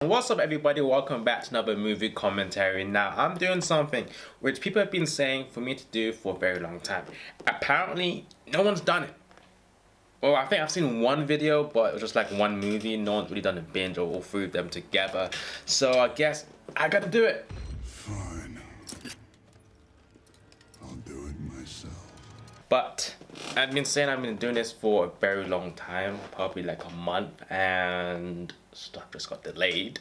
What's up everybody, welcome back to another movie commentary. Now I'm doing something which people have been saying for me to do for a very long time. Apparently no one's done it. Well, I think I've seen one video, but it was just like one movie. No one's really done a binge or all three of them together. So I guess I gotta do it. Fine. I'll do it myself. But I've been saying I've been doing this for a very long time, probably like a month, and stuff just got delayed.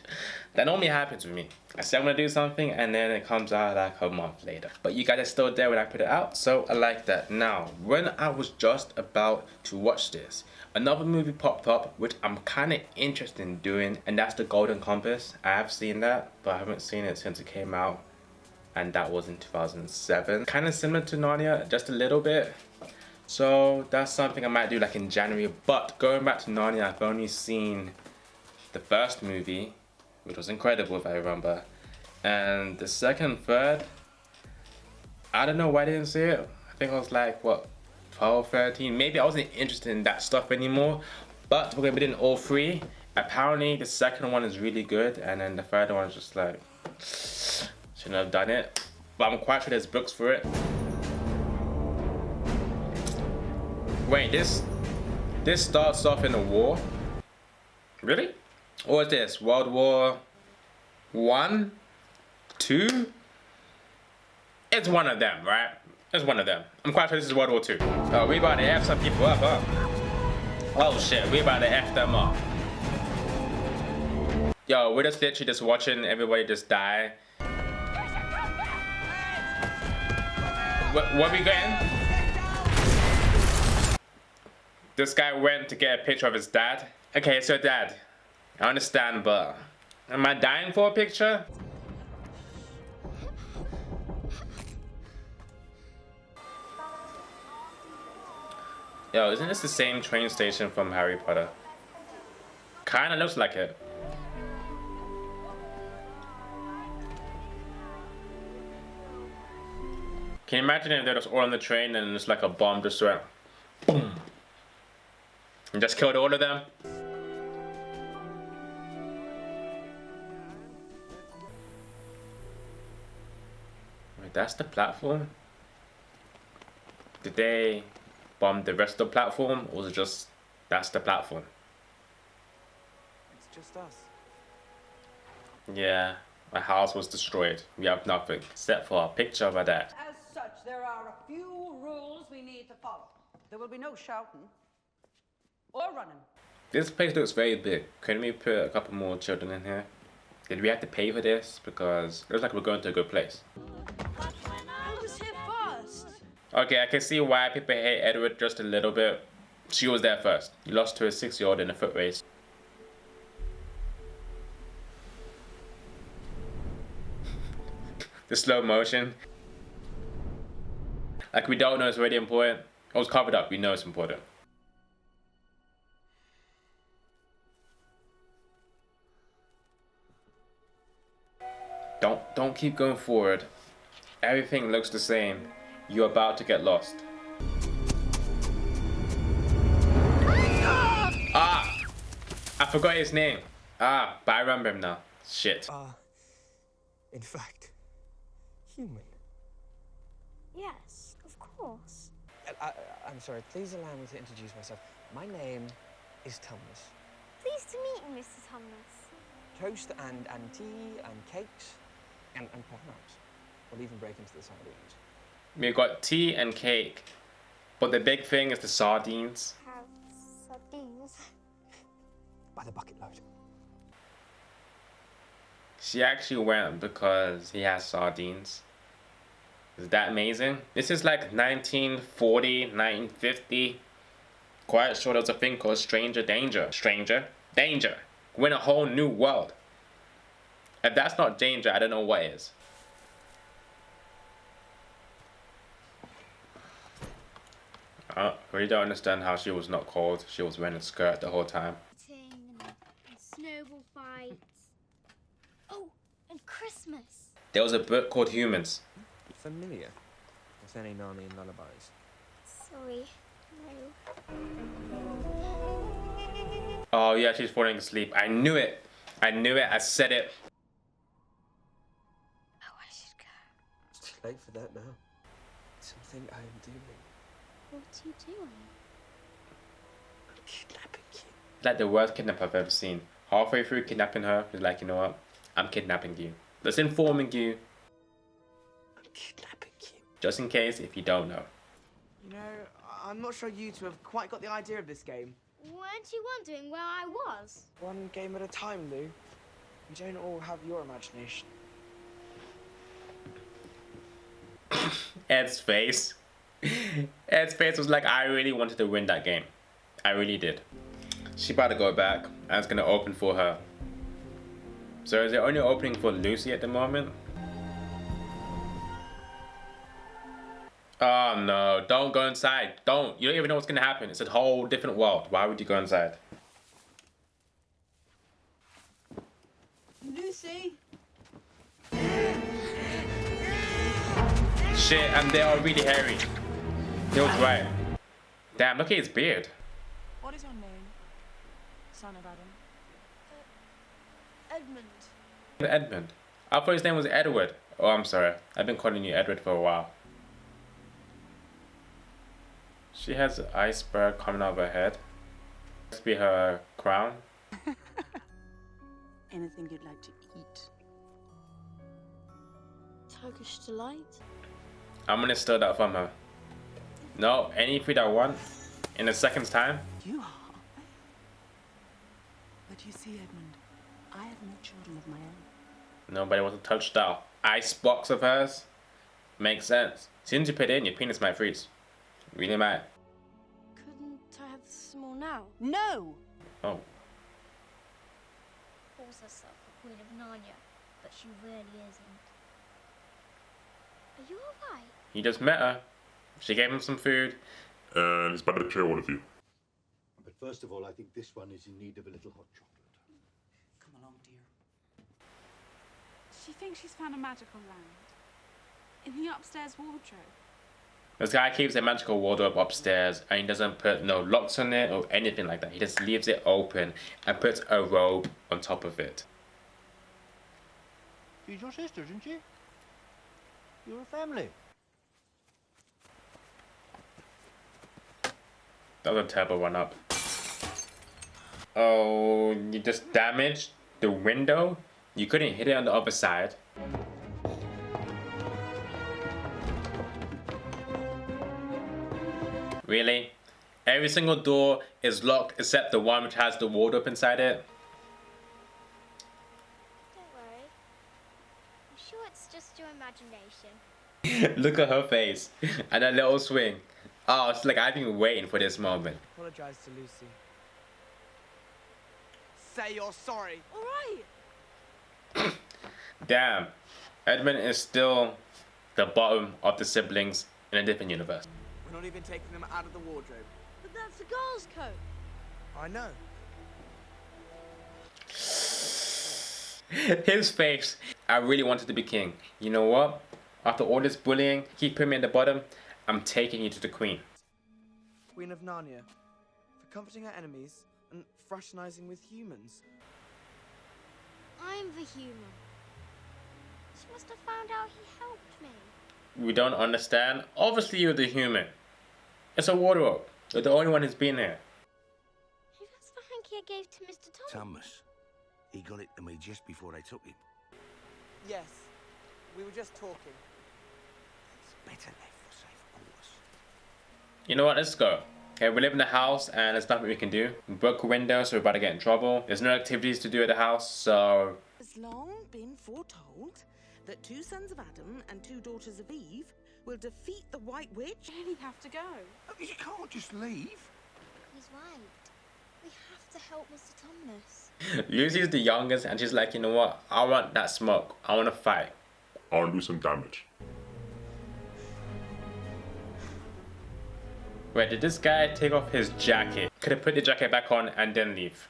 That normally happens with me. I say I'm gonna do something and then it comes out like a month later. But you guys are still there when I put it out, so I like that. Now, when I was just about to watch this, another movie popped up which I'm kind of interested in doing, and that's The Golden Compass. I have seen that, but I haven't seen it since it came out, and that was in 2007. Kind of similar to Narnia, just a little bit. So that's something I might do like in January. But going back to Narnia, I've only seen the first movie, which was incredible if I remember, and the second, third, I don't know why I didn't see it. I think I was like, what, 12, 13? Maybe I wasn't interested in that stuff anymore. But we're gonna be doing all three. Apparently the second one is really good, and then the third one is just like, shouldn't have done it. But I'm quite sure there's books for it. Wait, this starts off in a war? Really? Or is this World War I? II? It's one of them, right? It's one of them. I'm quite sure this is World War II. Oh, we about to F some people up, huh? Oh shit, we about to F them up. Yo, we're just literally just watching everybody just die. What we getting? This guy went to get a picture of his dad. Okay, so dad, I understand, but am I dying for a picture? Yo, isn't this the same train station from Harry Potter? Kinda looks like it. Can you imagine if they're just all on the train and it's like a bomb just went boom and just killed all of them? Wait, that's the platform? Did they bomb the rest of the platform, or was it just that's the platform? It's just us. Yeah, my house was destroyed. We have nothing except for a picture of my dad. As such, there are a few rules we need to follow. There will be no shouting or running. This place looks very big. Couldn't we put a couple more children in here? Did we have to pay for this? Because it looks like we're going to a good place. I was here first. Okay, I can see why people hate Edward just a little bit. She was there first. He lost to a 6-year-old in a foot race. The slow motion. Like, we don't know it's really important. It was covered up, we know it's important. Don't keep going forward. Everything looks the same. You're about to get lost. Ah! I forgot his name. Ah, but I remember him now. Shit. In fact, human. Yes, of course. I'm sorry, please allow me to introduce myself. My name is Thomas. Pleased to meet you, Mr. Thomas. Toast and tea and cakes and perhaps we'll even break into the sardines. We got tea and cake, but the big thing is the sardines. Have sardines. By the bucket load. She actually went because he has sardines. Is that amazing? This is like 1940, 1950. Quite sure there was a thing called stranger danger. Stranger danger. We're in a whole new world. If that's not danger, I don't know what is. I really don't understand how she was not cold. She was wearing a skirt the whole time. And snowball fights. Oh, and Christmas. There was a book called Humans. Familiar with any Narnian lullabies? Sorry, no. Oh yeah, she's falling asleep. I knew it. I knew it. I said it. Oh, I should go. It's too late for that now. Something I am doing. What are you doing? I'm kidnapping you. Like the worst kidnap I've ever seen. Halfway through kidnapping her, he's like, you know what? I'm kidnapping you. Just informing you. I'm kidnapping you. Just in case if you don't know. You know, I'm not sure you two have quite got the idea of this game. Weren't you wondering where I was? One game at a time, Lou. We don't all have your imagination. Ed's face. Ed's face was like, I really wanted to win that game. I really did. She about to go back and it's gonna open for her. So is it only opening for Lucy at the moment? Oh no, don't go inside. Don't. You don't even know what's gonna happen. It's a whole different world. Why would you go inside? Lucy. Shit, and they are really hairy. He was right. Damn, look at his beard. What is your name, son of Adam? Edmund. Edmund. I thought his name was Edward. Oh, I'm sorry. I've been calling you Edward for a while. She has an iceberg coming out of her head. Must be her crown. Anything you'd like to eat? Turkish delight? I'm gonna steal that from her. No, any food I want in a second's time. You are. But you see, Edmund, I have no children of my own. Nobody wants to touch that ice box of hers. Makes sense. As soon as you put it in, your penis might freeze. Really might. Couldn't I have some more now? No! Oh. Calls herself the Queen of Narnia, but she really isn't. Are you alright? He just met her. She gave him some food. And he's about to kill all of you. But first of all, I think this one is in need of a little hot chocolate. Come along, dear. She thinks she's found a magical lamp in the upstairs wardrobe. This guy keeps a magical wardrobe upstairs and he doesn't put no locks on it or anything like that. He just leaves it open and puts a robe on top of it. She's your sister, isn't she? You're a family. That was a terrible run up. Oh, you just damaged the window? You couldn't hit it on the other side. Really? Every single door is locked except the one which has the wardrobe inside it? Don't worry. I'm sure it's just your imagination. Look at her face and that little swing. Oh, it's like I've been waiting for this moment. Apologise to Lucy. Say you're sorry. All right. Damn, Edmund is still the bottom of the siblings in a different universe. We're not even taking them out of the wardrobe. But that's a girl's coat. I know. His face. I really wanted to be king. You know what? After all this bullying, keep putting me at the bottom, I'm taking you to the queen. Queen of Narnia. For comforting our enemies and fraternising with humans. I'm the human. She must have found out he helped me. We don't understand. Obviously you're the human. It's a wardrobe. You're the only one who's been here. Hey, that's the hanky I gave to Mr. Thompson. Thomas. He got it to me just before I took him. Yes. We were just talking. It's better left for safe quarters. You know what? Let's go. Okay, we live in the house and there's nothing we can do. We broke a window, so we're about to get in trouble. There's no activities to do at the house, so... Has long been foretold that 2 sons of Adam and 2 daughters of Eve will defeat the White Witch. We really have to go. You can't just leave. He's right. We have to help Mr. Thomas. Lucy's the youngest and she's like, you know what? I want that smoke. I want to fight. I want to do some damage. Wait, did this guy take off his jacket? Could have put the jacket back on and then leave.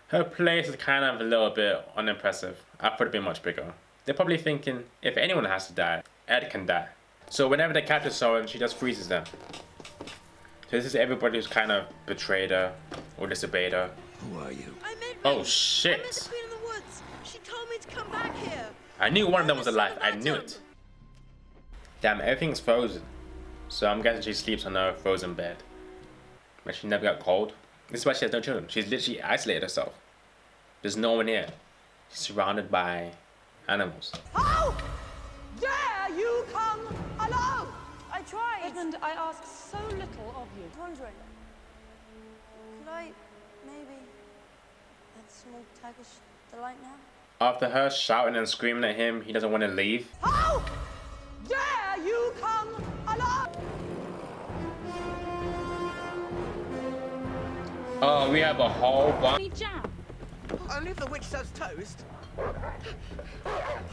Her place is kind of a little bit unimpressive. I thought it'd be much bigger. They're probably thinking, if anyone has to die, Ed can die. So whenever they capture someone, she just freezes them. So This is everybody who's kind of betrayed her or disobeyed her. Who are you? I'm Edmund. Oh I met the shit! Queen in the woods. She told me to come back here. I knew one of them was alive. I knew it. Damn, everything's frozen. So I'm guessing she sleeps on a frozen bed. But she never got cold. This is why she has no children. She's literally isolated herself. There's no one here. She's surrounded by animals. How dare you come alone? I tried. Edmund, I ask so little of you. I was wondering, could I maybe have small Turkish delight now? After her shouting and screaming at him, he doesn't want to leave. How dare you come alone? Oh, we have a whole bunch. Any jam? Only if the witch serves toast.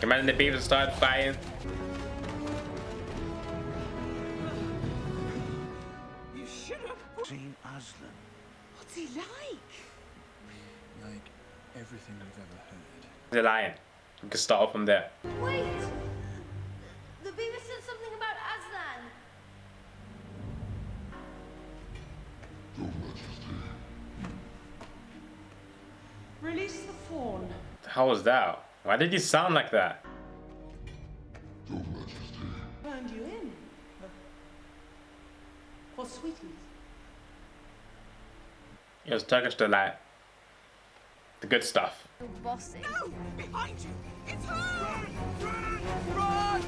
Commanding the beavers started fighting. You should have Seen Aslan. What's he like? Like everything we've ever heard. The lion. We can start off from there. Wait! The beaver said something about Aslan. Release the fawn. How was that? Why did you sound like that? Turned you in. For sweeties. It was Turkish delight. The good stuff. Bossy. No! Behind you! It's her! Run!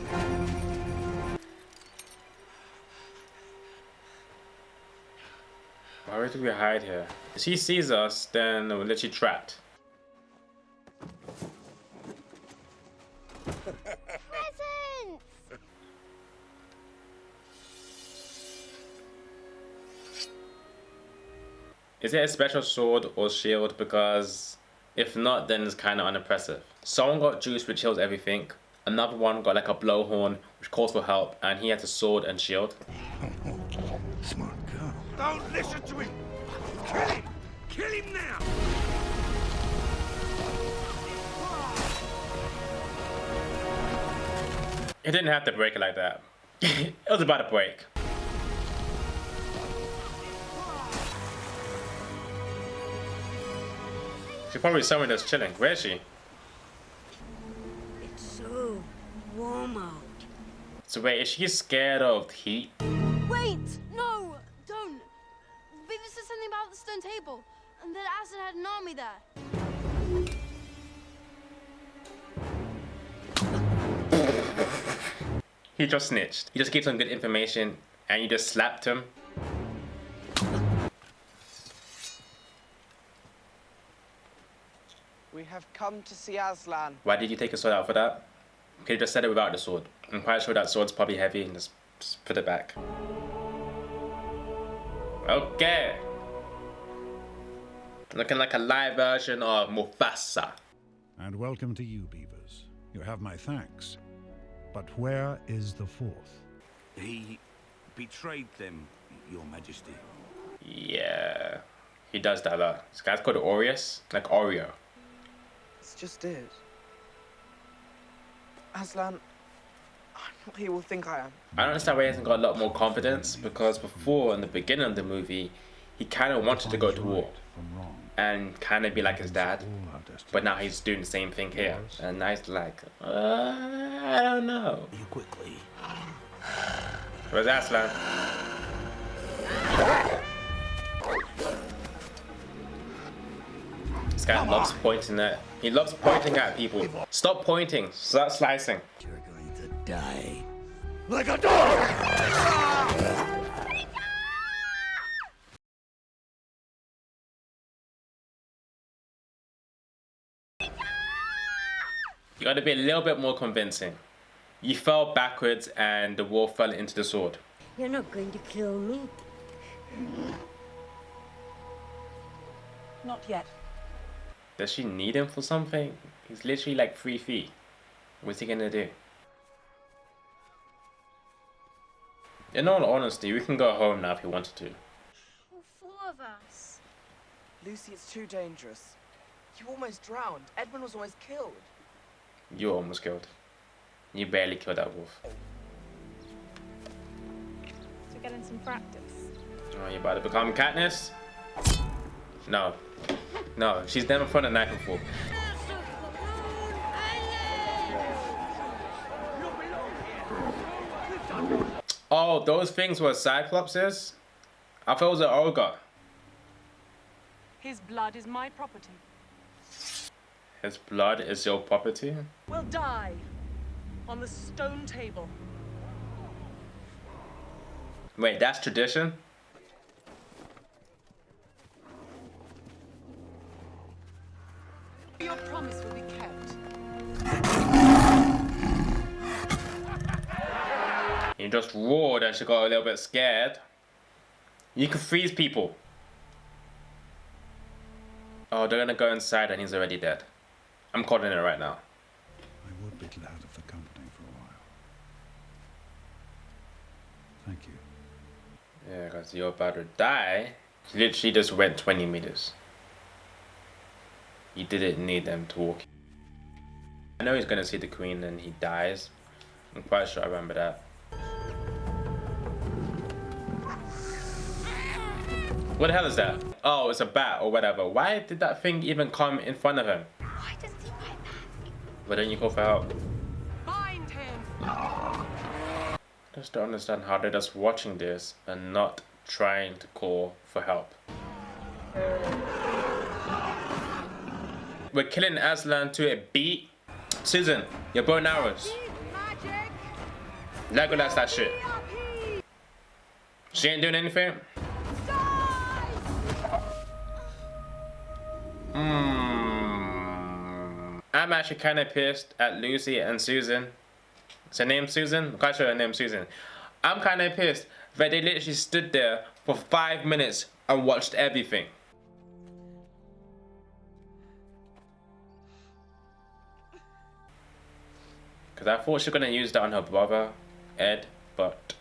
Why do we hide here? If she sees us, then we're literally trapped. Presents! Is it a special sword or shield? Because if not, then it's kind of unimpressive. Someone got juice, which heals everything. Another one got like a blowhorn, which calls for help, and he has a sword and shield. Smart girl. Don't listen to him! Kill him! Kill him now! It didn't have to break it like that. It was about to break. She's probably somewhere just chilling. Where is she? It's so warm out. So wait, is she scared of heat? Wait! No! Don't! The beaver said something about the stone table, and that Aslan had an army there. He just snitched. He just gave some good information and you just slapped him. We have come to see Aslan. Why did you take a sword out for that? You could have just said it without the sword. I'm quite sure that sword's probably heavy and just put it back. Okay. Looking like a live version of Mufasa. And welcome to you, beavers. You have my thanks. But where is the fourth? He betrayed them, Your Majesty. Yeah. He does that a lot. This guy's called Aureus, like Oreo. It's just it. Aslan, I'm not who you will think I am. I don't understand why he hasn't got a lot more confidence, because before, in the beginning of the movie, he kind of wanted to go to war and kind of be like his dad, but now he's doing the same thing here, and now he's like, I don't know. You quickly. Where's Aslan? This guy loves pointing at. He loves pointing at people. Stop pointing. Start slicing. You're going to die. Like a dog! You gotta be a little bit more convincing. You fell backwards and the wolf fell into the sword. You're not going to kill me. Not yet. Does she need him for something? He's literally like 3 feet. What's he gonna do? In all honesty, we can go home now if he wanted to. All 4 of us. Lucy, it's too dangerous. You almost drowned. Edmund was almost killed. You were almost killed. You barely killed that wolf. To get in some practice. Oh, you about to become Katniss? No. No, she's never thrown a knife before. Oh, those things were Cyclopses? I thought it was an ogre. His blood is my property. His blood is your property? Will die on the stone table. Wait, that's tradition? Your promise will be kept. You just roared and she got a little bit scared. You can freeze people. Oh, they're gonna go inside and he's already dead. I'm calling it right now. I would be glad of the company for a while. Thank you. Yeah, because you're about to die. He literally just went 20 meters. You didn't need them to walk. I know he's gonna see the queen and he dies. I'm quite sure I remember that. What the hell is that? Oh, it's a bat or whatever. Why did that thing even come in front of him? Why doesn't he bite back? But then you call for help. Bind him. Just don't understand how they're just watching this and not trying to call for help. We're killing Aslan to a beat. Susan, your bow and arrows. Legolas that shit. She ain't doing anything? I'm actually kind of pissed at Lucy and Susan. Is her name Susan? I'm quite sure her name's Susan. I'm kind of pissed that they literally stood there for 5 minutes and watched everything. Because I thought she was going to use that on her brother, Ed, but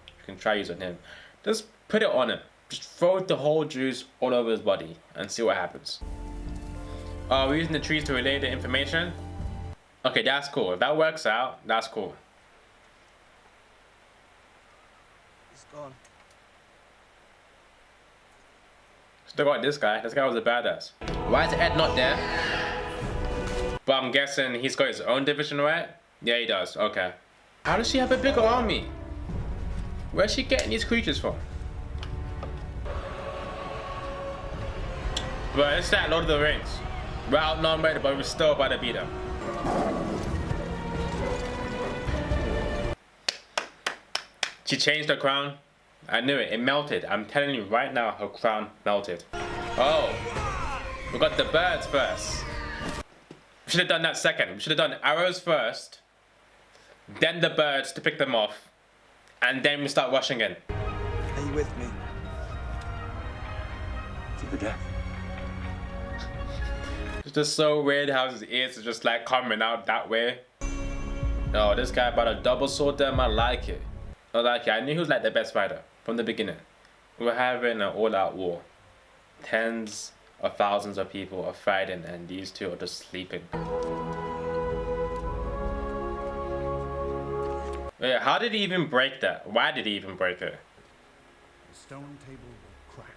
you can try use on him. Just put it on him. Just throw the whole juice all over his body and see what happens. Oh, we're using the trees to relay the information? Okay, that's cool. If that works out, that's cool. He's gone. Still got this guy. This guy was a badass. Why is Ed not there? But I'm guessing he's got his own division, right? Yeah, he does. Okay. How does she have a bigger army? Where's she getting these creatures from? But it's that Lord of the Rings. We're outnumbered, but we're still about to beat them. She changed her crown. I knew it. It melted. I'm telling you right now, her crown melted. Oh. We got the birds first. We should have done that second. We should have done arrows first. Then the birds to pick them off. And then we start rushing in. Are you with me? To the death. It's just so weird how his ears are just like coming out that way. Oh, this guy about to double sword them. I like it. I like it. I knew he was like the best fighter from the beginning. We were having an all-out war. Tens of thousands of people are fighting and these two are just sleeping. Yeah, how did he even break that? Why did he even break it? The stone table will crack,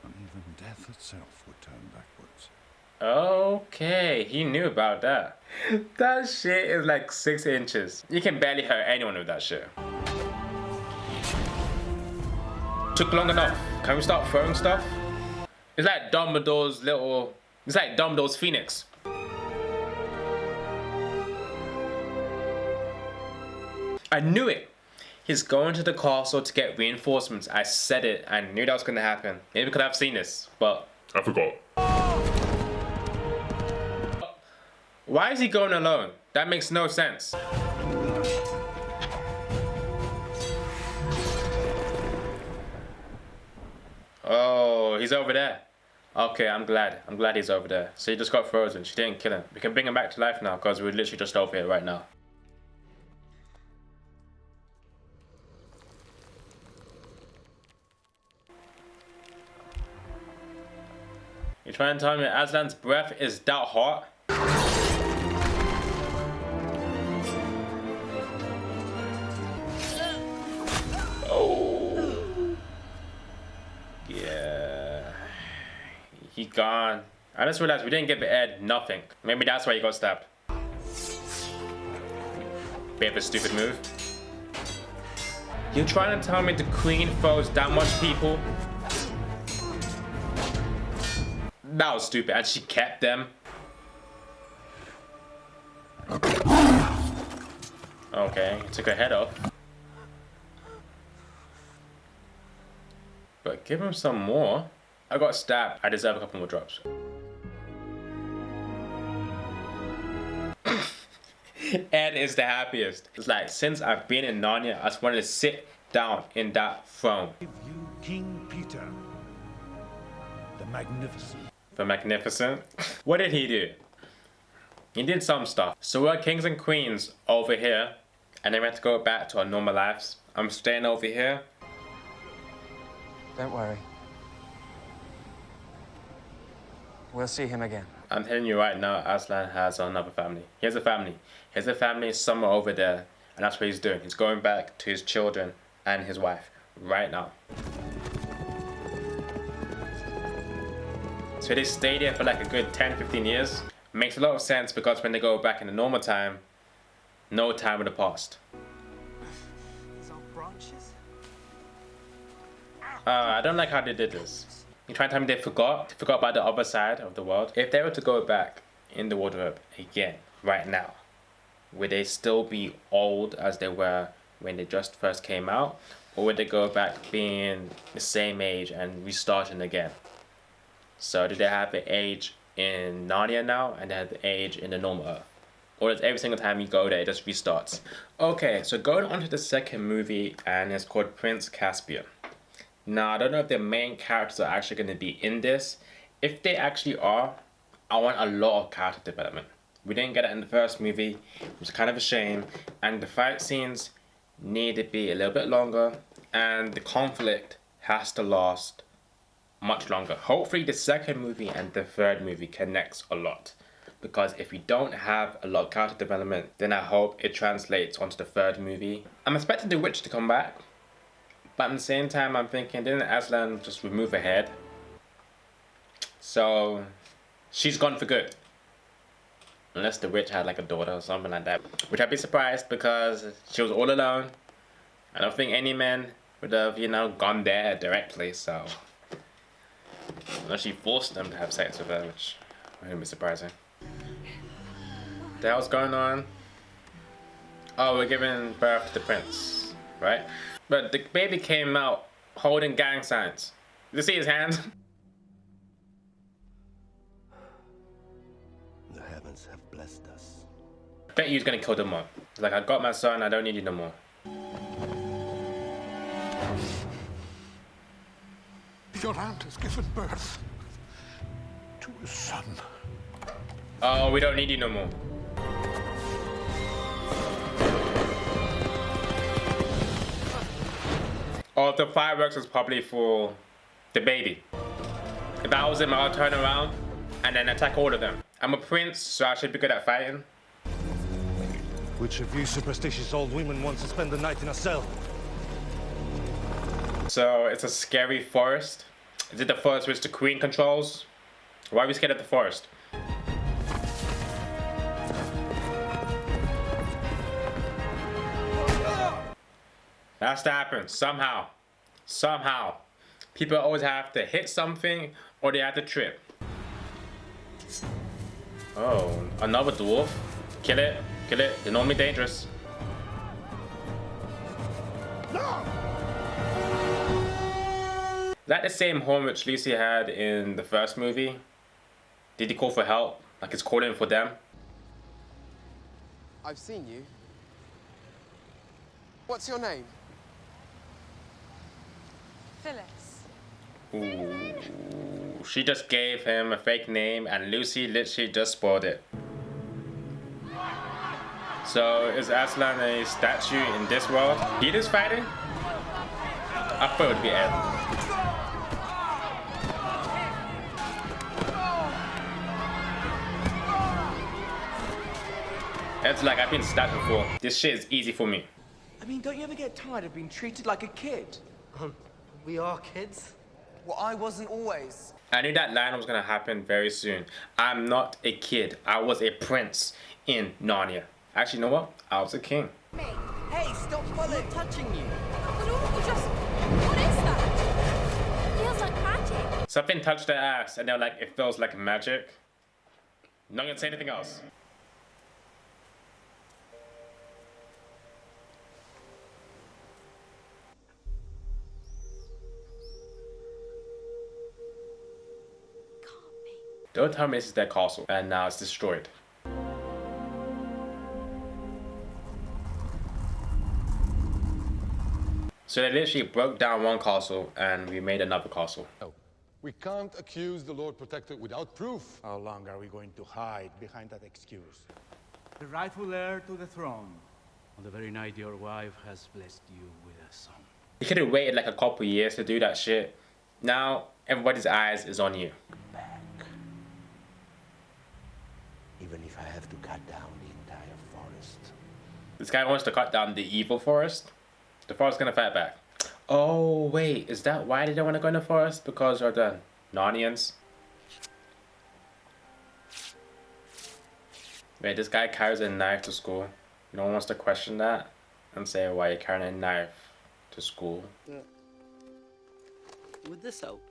and even death itself would turn backwards. Okay, he knew about that. That shit is like 6 inches. You can barely hurt anyone with that shit. Took long enough. Can we start throwing stuff? It's like Dumbledore's little... It's like Dumbledore's phoenix. I knew it. He's going to the castle to get reinforcements. I said it. I knew that was going to happen. Maybe because I've seen this, but... I forgot. Why is he going alone? That makes no sense. Oh, he's over there. Okay, I'm glad. I'm glad he's over there. So he just got frozen. She didn't kill him. We can bring him back to life now because we're literally just over here right now. You trying to tell me Aslan's breath is that hot? Oh. He gone. I just realized we didn't give Ed nothing. Maybe that's why he got stabbed. Bit of a stupid move. You trying to tell me the Queen throws that much people? That was stupid, and she kept them. Okay, took her head off. But give him some more. I got stabbed. I deserve a couple more drops. Ed is the happiest. It's like, since I've been in Narnia, I just wanted to sit down in that throne. Give you King Peter, the Magnificent. The Magnificent? What did he do? He did some stuff. So we're kings and queens over here, and then we have to go back to our normal lives. I'm staying over here. Don't worry. We'll see him again. I'm telling you right now, Aslan has another family. He has a family. He has a family somewhere over there, and that's what he's doing. He's going back to his children and his wife right now. So they stayed there for like a good 10-15 years. Makes a lot of sense because when they go back in the normal time, no time would have passed. These are branches? I don't like how they did this. You trying to tell me they forgot about the other side of the world? If they were to go back in the wardrobe again, right now, would they still be old as they were when they just first came out? Or would they go back being the same age and restarting again? So do they have the age in Narnia now and they have the age in the normal Earth? Or does every single time you go there, it just restarts? Okay, so going on to the second movie, and it's called Prince Caspian. Now, I don't know if the main characters are actually going to be in this. If they actually are, I want a lot of character development. We didn't get it in the first movie, which is kind of a shame. And the fight scenes need to be a little bit longer, and the conflict has to last much longer. Hopefully the second movie and the third movie connects a lot. Because if we don't have a lot of character development, then I hope it translates onto the third movie. I'm expecting the witch to come back. But at the same time, I'm thinking, didn't Aslan just remove her head? So, she's gone for good. Unless the witch had like a daughter or something like that. Which I'd be surprised because she was all alone. I don't think any man would have, you know, gone there directly, so. Unless she forced them to have sex with her, which wouldn't be surprising. What the hell's going on? Oh, we're giving birth to the prince, right? But the baby came out holding gang signs. Did you see his hands? The heavens have blessed us. I bet he's gonna kill them all. Like, I got my son, I don't need you no more. Your aunt has given birth to a son. Oh, we don't need you no more. Oh, the fireworks was probably for the baby. If I was him, I'll turn around and then attack all of them. I'm a prince, so I should be good at fighting. Which of you superstitious old women wants to spend the night in a cell? So, it's a scary forest. Is it the forest which the queen controls? Why are we scared of the forest? That's to happen, somehow. Somehow. People always have to hit something or they have to trip. Oh, another dwarf. Kill it, kill it. They're normally dangerous. No! Is that the same horn which Lucy had in the first movie? Did he call for help? Like it's calling for them? I've seen you. What's your name? Phyllis. Ooh, she just gave him a fake name and Lucy literally just spoiled it. So is Aslan a statue in this world? He is fighting? I thought it would be Ed. Ed's like, I've been stabbed before. This shit is easy for me. I mean, don't you ever get tired of being treated like a kid? We are kids. Well, I wasn't always. I knew that line was gonna happen very soon. I'm not a kid. I was a prince in Narnia. Actually, you know what? I was a king. Hey, stop pulling! I'm touching you. What is that? It feels like magic. Something touched their ass and they're like, it feels like magic. Not gonna say anything else. Don't tell me this is their castle and now it's destroyed. So they literally broke down one castle and we made another castle. We can't accuse the Lord Protector without proof. How long are we going to hide behind that excuse? The rightful heir to the throne, on the very night your wife has blessed you with a son. You could have waited like a couple years to do that shit. Now everybody's eyes is on you. Even if I have to cut down the entire forest. This guy wants to cut down the evil forest. The forest's gonna fight back. Oh wait, is that why they don't want to go in the forest? Because of the Narnians? Wait, this guy carries a knife to school. No one wants to question that and say why you're carrying a knife to school. Would this help?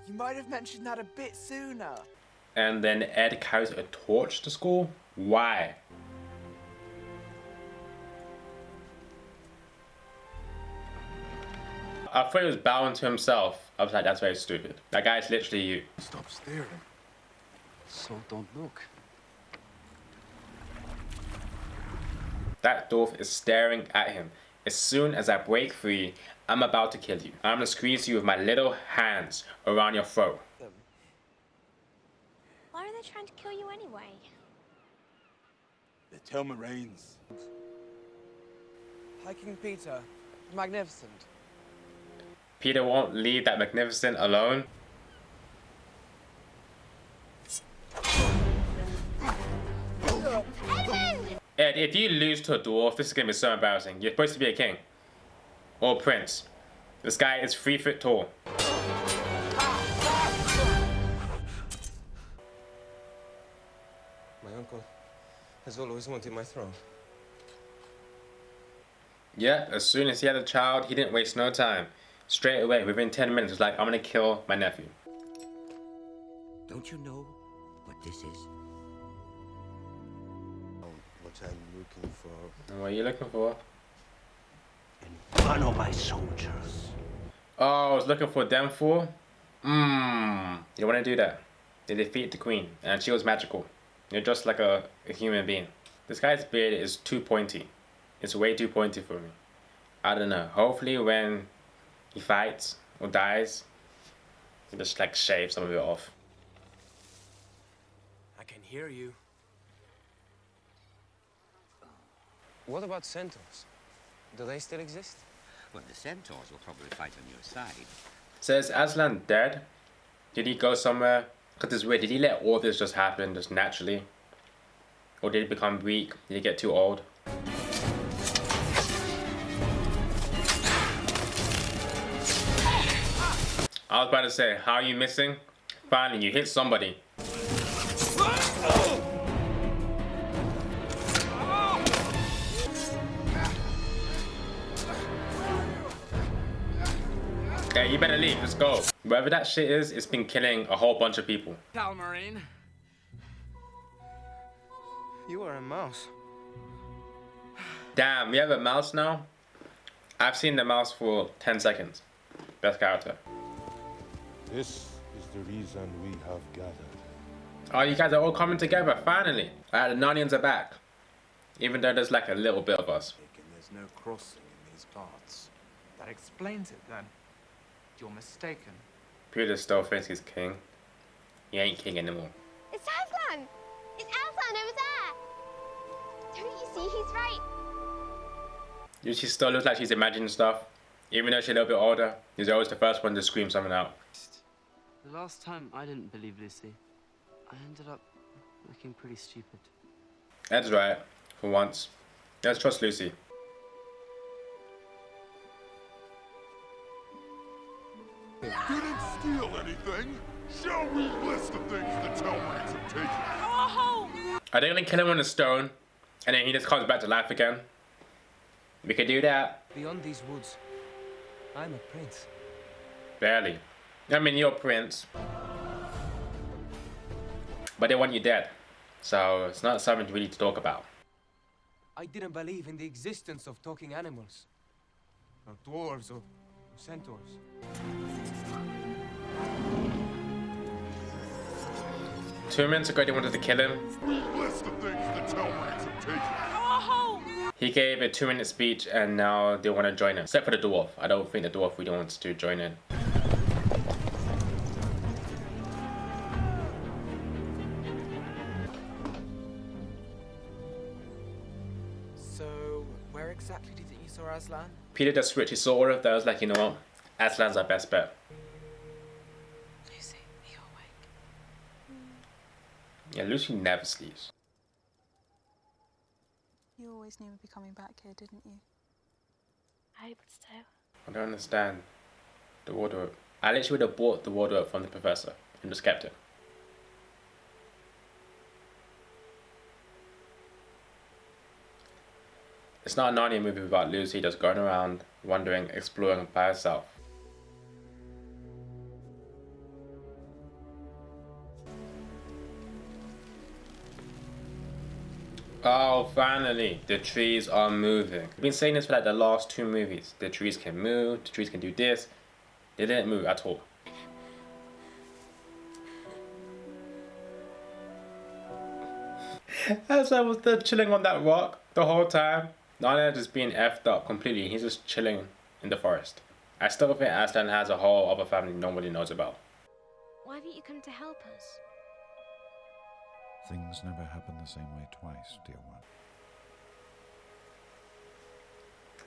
You might have mentioned that a bit sooner. And then Ed carries a torch to school? Why? I thought he was bowing to himself. I was like, that's very stupid. That guy's literally you. Stop staring. So don't look. That dwarf is staring at him. As soon as I break free, I'm about to kill you. I'm gonna squeeze you with my little hands around your throat. Why are they trying to kill you anyway? The Thelma reigns. Hi, King Peter. Magnificent. Peter won't leave that magnificent alone. Ed, if you lose to a dwarf, this is gonna be so embarrassing. You're supposed to be a king. Or prince. This guy is 3 foot tall. My uncle has always wanted my throne. Yeah, as soon as he had a child, he didn't waste no time. Straight away, within 10 minutes, was like, I'm gonna kill my nephew. Don't you know what this is? What I'm looking for. What are you looking for? One of my soldiers. Oh, I was looking for them for? You wanna do that? They defeat the queen, and she was magical. You're just like a human being. This guy's beard is too pointy. It's way too pointy for me. I don't know. Hopefully when he fights or dies, he just like shave some of it off. I can hear you. What about centaurs? Do they still exist? Well, the centaurs will probably fight on your side. So is Aslan dead? Did he go somewhere? Because it's weird. Did he let all this just happen just naturally? Or did he become weak? Did he get too old? I was about to say, how are you missing? Finally, you hit somebody. Yeah, you better leave. Let's go. Wherever that shit is, it's been killing a whole bunch of people. Calmarine. You are a mouse. Damn, we have a mouse now? I've seen the mouse for 10 seconds. Best character. This is the reason we have gathered. Oh, you guys are all coming together, finally. Alright, the Narnians are back. Even though there's like a little bit of us. There's no crossing in these parts. That explains it then. You're mistaken. Peter still thinks he's king. He ain't king anymore. It's Aslan! It's Aslan over there! Don't you see? He's right. She still looks like she's imagining stuff. Even though she's a little bit older, she's always the first one to scream something out. The last time I didn't believe Lucy, I ended up looking pretty stupid. That's right, for once. Let's trust Lucy. Good anything? Show me a list of things the Telmarites have taken. Are they gonna kill him on a stone, and then he just comes back to life again? We could do that. Beyond these woods, I'm a prince. Barely. I mean, you're a prince. But they want you dead. So it's not something really to talk about. I didn't believe in the existence of talking animals. Or dwarves or centaurs. 2 minutes ago they wanted to kill him. List of things the Telmarites have taken. He gave a 2-minute speech and now they want to join him. Except for the dwarf. I don't think the dwarf really wants to join in. So, where exactly do you think you saw Aslan? Peter just switched. He saw all of those, like, you know what? Aslan's our best bet. Lucy, are you awake? Yeah, Lucy never sleeps. You always knew we'd be coming back here, didn't you? I hoped so. I don't understand the wardrobe. I literally would have bought the wardrobe from the professor and just kept it. It's not a Narnia movie about Lucy just going around, wandering, exploring by herself. Oh, finally, the trees are moving. I've been saying this for like the last 2 movies. The trees can move, the trees can do this. They didn't move at all. As I was there chilling on that rock the whole time, Narnia just being effed up completely. He's just chilling in the forest. I still think Aslan has a whole other family nobody knows about. Why haven't you come to help us? Things never happen the same way twice, dear one.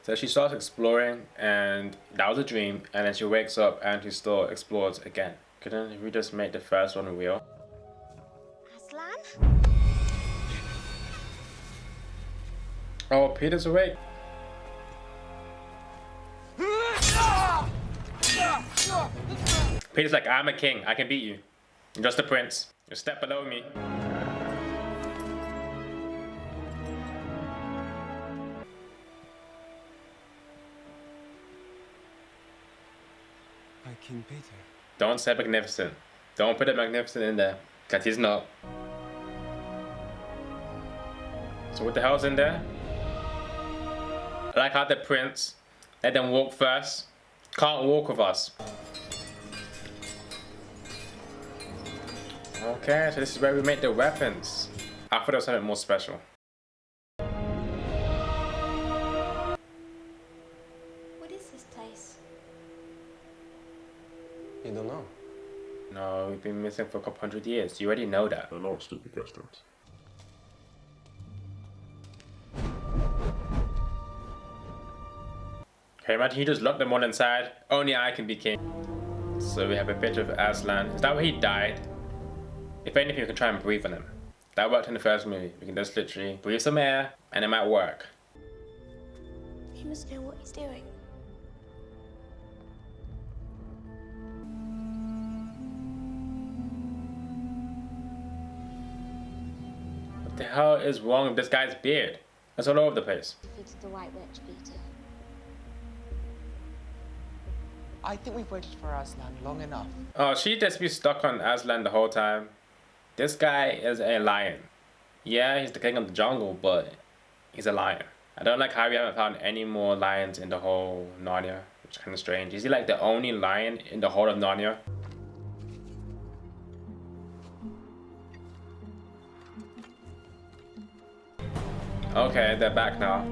So she starts exploring, and that was a dream, and then she wakes up and she still explores again. Couldn't we just make the first one real? Aslan? Oh, Peter's awake. Peter's like, I'm a king, I can beat you. I'm just a prince. You're a step below me. By King Peter. Don't say magnificent. Don't put a magnificent in there, because he's not. So what the hell's in there? I like how the prince let them walk first. Can't walk with us. Okay, so this is where we make the weapons. I thought there was something more special. What is this place? You don't know? No, we've been missing for a couple 100 years. You already know that. I know, stupid questions. Okay, imagine you just lock them all inside. Only I can be king. So we have a picture of Aslan. Is that where he died? If anything, we can try and breathe on him. That worked in the first movie. We can just literally breathe some air and it might work. He must know what he's doing. What the hell is wrong with this guy's beard? That's all over the place. Defeated the White Witch, Peter. I think we've waited for Aslan long enough. Oh, she just be stuck on Aslan the whole time. This guy is a lion. Yeah, he's the king of the jungle, but he's a lion. I don't like how we haven't found any more lions in the whole Narnia, which is kind of strange. Is he like the only lion in the whole of Narnia? Okay, they're back now.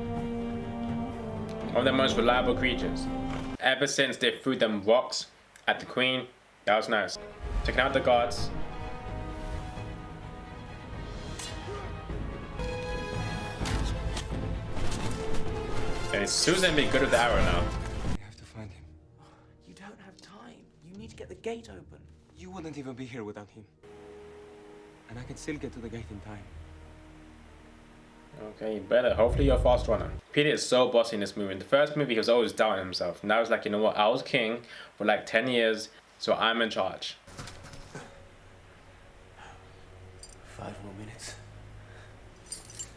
One of the most reliable creatures. Ever since they threw them rocks at the queen, that was nice. Checking out the guards. And Susan be good with the arrow now. We have to find him. You don't have time. You need to get the gate open. You wouldn't even be here without him. And I can still get to the gate in time. Okay, you better. Hopefully you're a fast runner. Peter is so bossy in this movie. In the first movie, he was always doubting himself. Now he's like, you know what? I was king for like 10 years, so I'm in charge. 5 more minutes.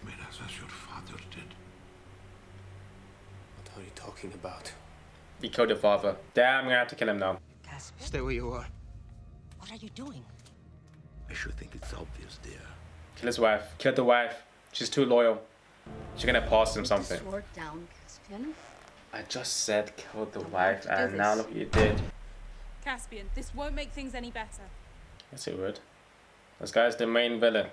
Minutes as your father did. What are you talking about? He killed your father. Damn, I'm gonna have to kill him now. Stay where you are. What are you doing? I should think it's obvious, dear. Kill his wife. Kill the wife. She's too loyal. She's gonna pass him something. Sword down, Caspian. I just said kill the wife, do and this. now look what you did. Caspian, this won't make things any better. Yes, it would. This guy's the main villain.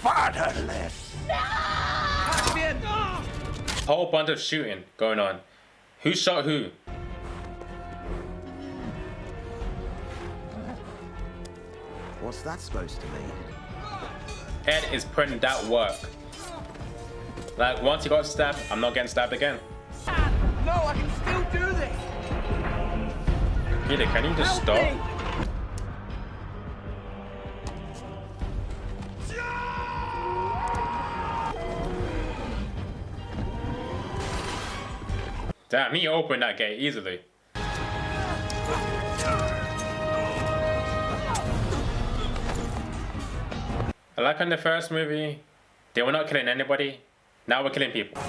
Fatherless! Caspian! Whole bunch of shooting going on. Who shot who? What's that supposed to mean? Ed is putting that work. Like, once he got stabbed, I'm not getting stabbed again. No, I can still do this! Peter, can you just stop? Me. Damn, he opened that gate easily. Like in the first movie, they were not killing anybody. Now we're killing people.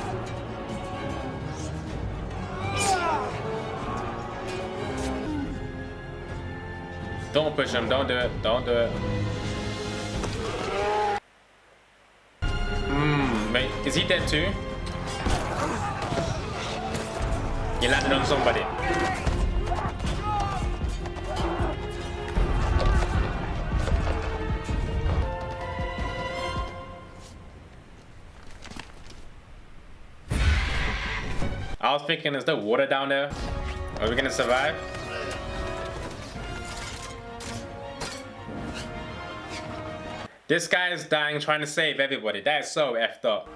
Don't push him, don't do it, don't do it. Wait, is he dead too? He landed on somebody. I was thinking, is there water down there? Are we gonna survive? This guy is dying trying to save everybody. That is so effed up.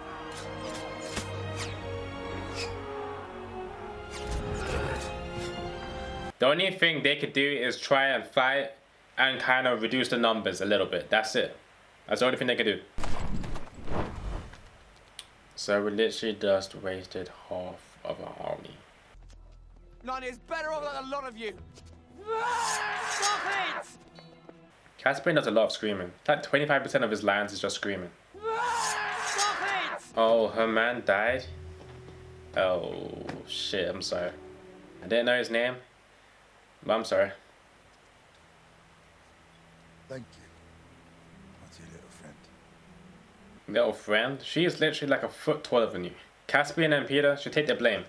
The only thing they could do is try and fight and kind of reduce the numbers a little bit. That's it. That's the only thing they could do. So we literally just wasted half of our army. Narnia's better off than a lot of you. Stop it! Caspian does a lot of screaming. Like 25% of his lines is just screaming. Stop it! Oh, her man died? Oh, shit, I'm sorry. I didn't know his name, but I'm sorry. Thank you. What's your little friend? Little friend? She is literally like a foot taller than you. Caspian and Peter should take the blame.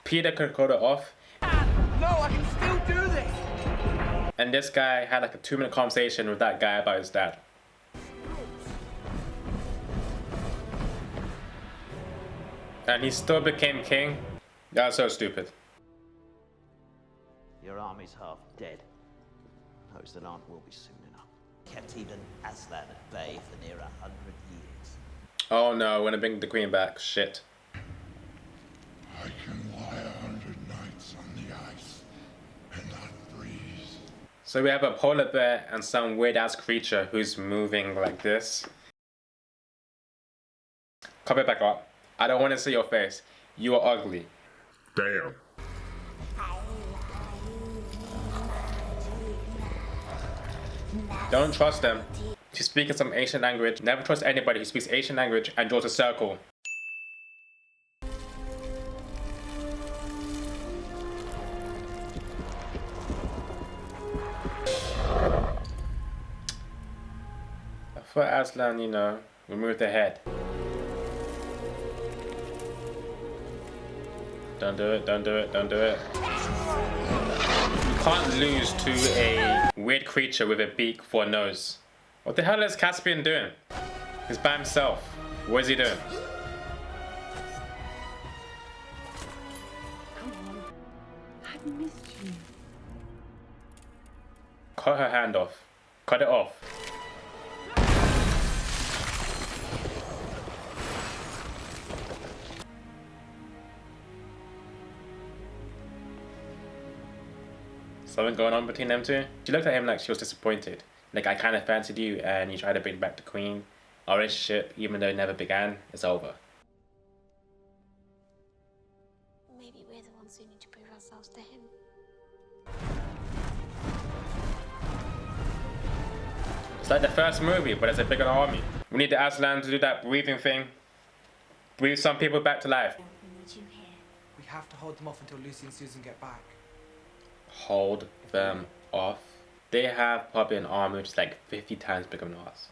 Peter could cut it off. No, I can still do this! And this guy had like a 2-minute conversation with that guy about his dad. And he still became king? That's so stupid. Your army's half dead. Those that aren't will be soon enough. Kept even Aslan at bay for near 100 years. Oh no, we're gonna bring the queen back. Shit. I can lie 100 nights on the ice and not breathe. So we have a polar bear and some weird ass creature who's moving like this. Cover it back up. I don't want to see your face. You are ugly. Damn. Don't trust them. She's speaking some Asian language. Never trust anybody who speaks Asian language and draws a circle. For Aslan, you know, remove the head. Don't do it, don't do it, don't do it. You can't lose to a weird creature with a beak for a nose. What the hell is Caspian doing? He's by himself. What is he doing? Come on. I've missed you. Cut her hand off. Cut it off. Something going on between them two? She looked at him like she was disappointed. Like, I kind of fancied you and you tried to bring back the queen. Our relationship, even though it never began, is over. Maybe we're the ones who need to prove ourselves to him. It's like the first movie, but it's a bigger army. We need the Aslan to do that breathing thing. Breathe some people back to life. We have to hold them off until Lucy and Susan get back. Hold them off. They have probably an army which is like 50 times bigger than ours.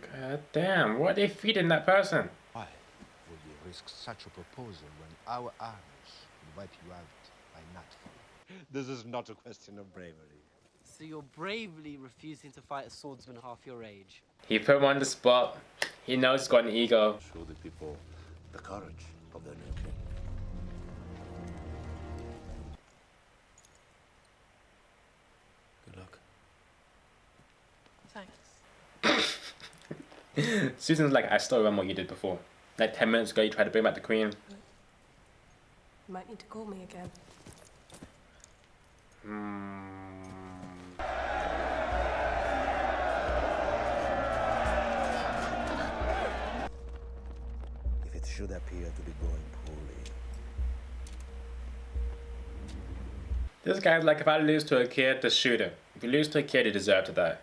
God damn, what are they feeding that person? Why would you risk such a proposal when our arms will wipe you out by nightfall? This is not a question of bravery. So you're bravely refusing to fight a swordsman half your age? He put him on the spot. He knows he's got an ego. Show the people the courage of their new king. Good luck. Thanks. Susan's like, I still remember what you did before. Like 10 minutes ago, you tried to bring back the queen. You might need to call me again. If it should appear to be going poorly. This guy's like, if I lose to a kid, just shoot him. If you lose to a kid, you deserve to die.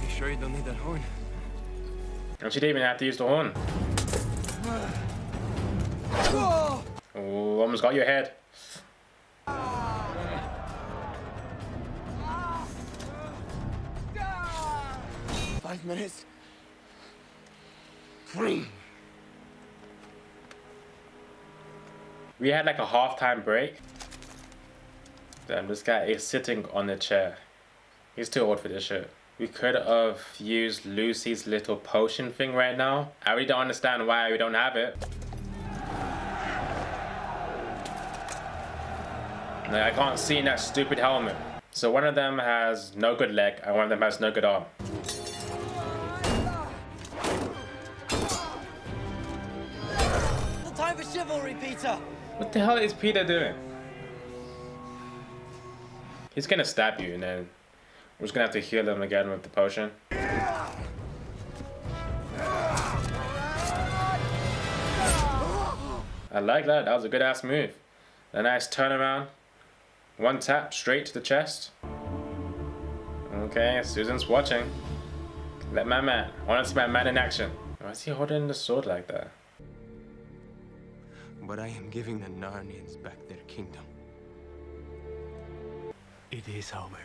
You sure you don't need that horn? And she didn't even have to use the horn. Oh, almost got your head. 5 minutes. 3. We had like a half-time break. Damn, this guy is sitting on the chair. He's too old for this shit. We could have used Lucy's little potion thing right now. I really don't understand why we don't have it. Like, I can't see in that stupid helmet. So one of them has no good leg and one of them has no good arm. No time for chivalry, Peter! What the hell is Peter doing? He's gonna stab you and then we're just gonna have to heal him again with the potion. I like that. That was a good ass move. A nice turnaround. One tap straight to the chest. Okay, Susan's watching. Let my man. I want to see my man in action. Why is he holding the sword like that? But I am giving the Narnians back their kingdom. It is Homer.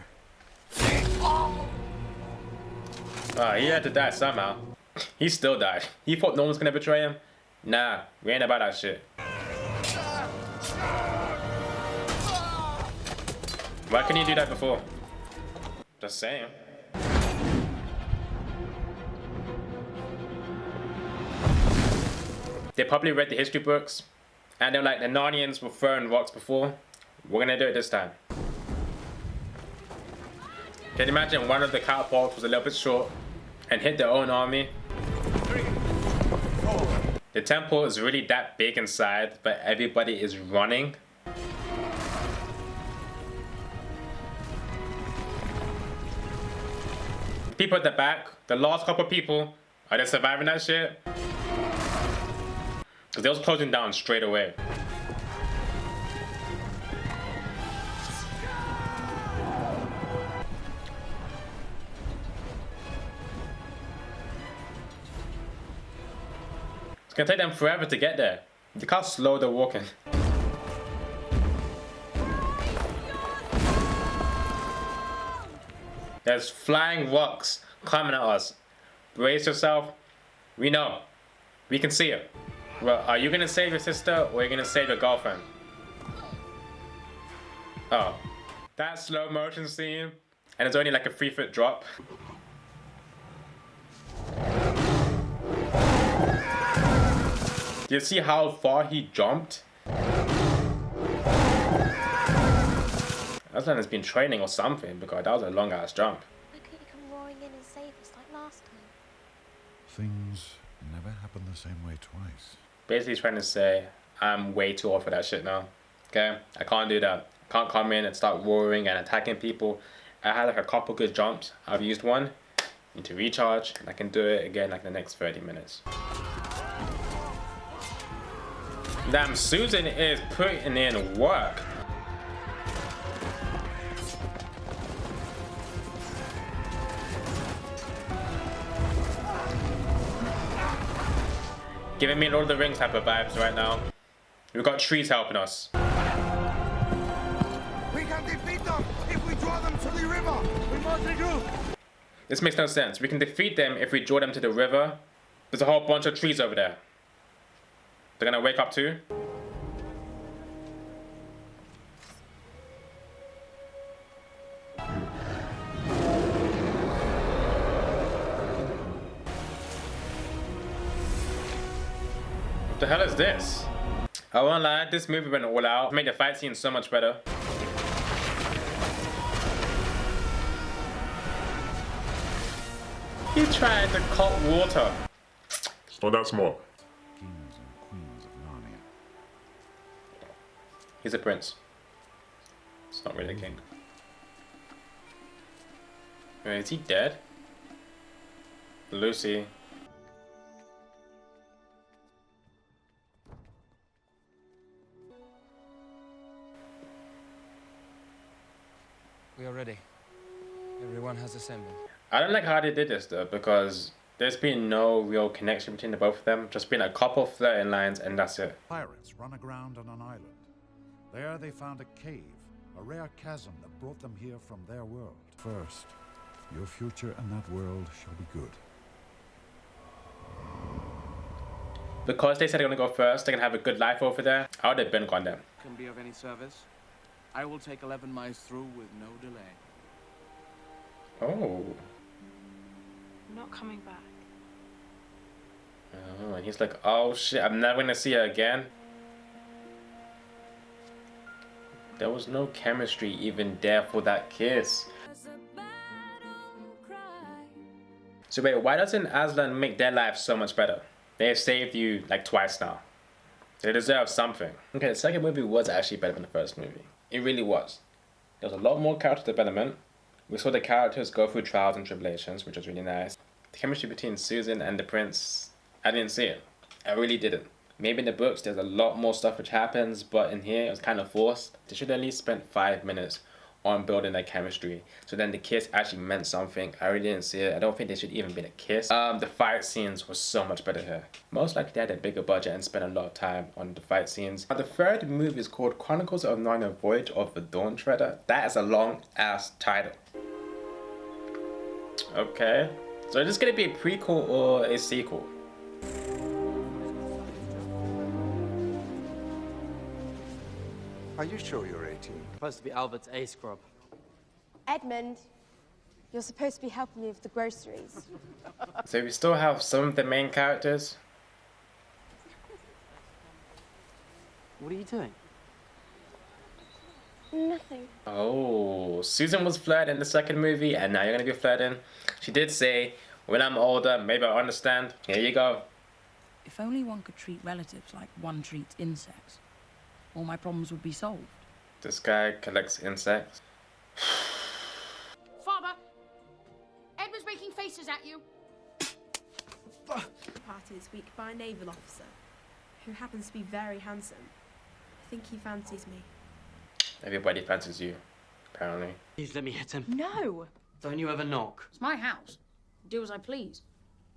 Oh, he had to die somehow. He still died. He thought no one's gonna betray him? Nah, we ain't about that shit. Why couldn't you do that before? Just saying. They probably read the history books and they're like, the Narnians were throwing rocks before. We're gonna do it this time. Can you imagine one of the catapults was a little bit short and hit their own army? The temple is really that big inside, but everybody is running. People at the back, the last couple people, are they surviving that shit? Because they was closing down straight away. It's gonna take them forever to get there. Look how slow they're walking. There's flying rocks coming at us. Brace yourself. We know. We can see it. Well, are you gonna save your sister or are you gonna save your girlfriend? Oh. That slow motion scene. And it's only like a 3-foot drop. Do you see how far he jumped? Aslan has been training or something because that was a long ass jump. Why couldn't you come roaring in and save us like last time? Things never happen the same way twice. Basically he's trying to say, I'm way too old for that shit now. Okay? I can't do that. I can't come in and start roaring and attacking people. I had like a couple good jumps. I've used one. need to recharge, and I can do it again like in the next 30 minutes. Damn, Susan is putting in work. Giving me Lord of the Rings type of vibes right now. We've got trees helping us. We can defeat them if we draw them to the river. We must regroup. This makes no sense. We can defeat them if we draw them to the river. There's a whole bunch of trees over there. They're gonna wake up too. What the hell is this? I won't lie, this movie went all out. Made the fight scene so much better. He tried to cut water. It's not that small. Kings and queens of Narnia. He's a prince. It's not really a king. Wait, is he dead? Lucy. We are ready. Everyone has assembled. I don't like how they did this though, because there's been no real connection between the both of them. Just been a couple flirting lines and that's it. Pirates run aground on an island. There they found a cave, a rare chasm that brought them here from their world. First, your future in that world shall be good. Because they said they're gonna go first, they're gonna have a good life over there. I would have been gone there. Can be of any service. I will take 11 miles through with no delay. Oh. I'm not coming back. Oh, and he's like, oh shit, I'm never gonna see her again. There was no chemistry even there for that kiss. So wait, why doesn't Aslan make their life so much better? They have saved you like twice now. They deserve something. Okay, the second movie was actually better than the first movie. It really was. There was a lot more character development. We saw the characters go through trials and tribulations, which was really nice. The chemistry between Susan and the prince, I didn't see it. I really didn't. Maybe in the books there's a lot more stuff which happens, but in here it was kind of forced. They should at least spend 5 minutes on building their chemistry. So then the kiss actually meant something. I really didn't see it. I don't think they should even be a kiss. The fight scenes were so much better here. Most likely they had a bigger budget and spent a lot of time on the fight scenes. The third movie is called Chronicles of Narnia Voyage of the Dawn Treader. That is a long ass title. Okay. So is this gonna be a prequel or a sequel? Are you sure you're 18? Supposed to be Albert's A scrub. Edmund, you're supposed to be helping me with the groceries. So we still have some of the main characters. What are you doing? Nothing. Oh, Susan was flirting in the second movie and now you're gonna be flirting. She did say, when I'm older, maybe I'll understand. Here you go. If only one could treat relatives like one treats insects, all my problems would be solved. This guy collects insects. Father, Edmund's making faces at you. Party this week by a naval officer who happens to be very handsome. I think he fancies me. Everybody fancies you, apparently. Please let me hit him. No! Don't you ever knock. It's my house. Do as I please.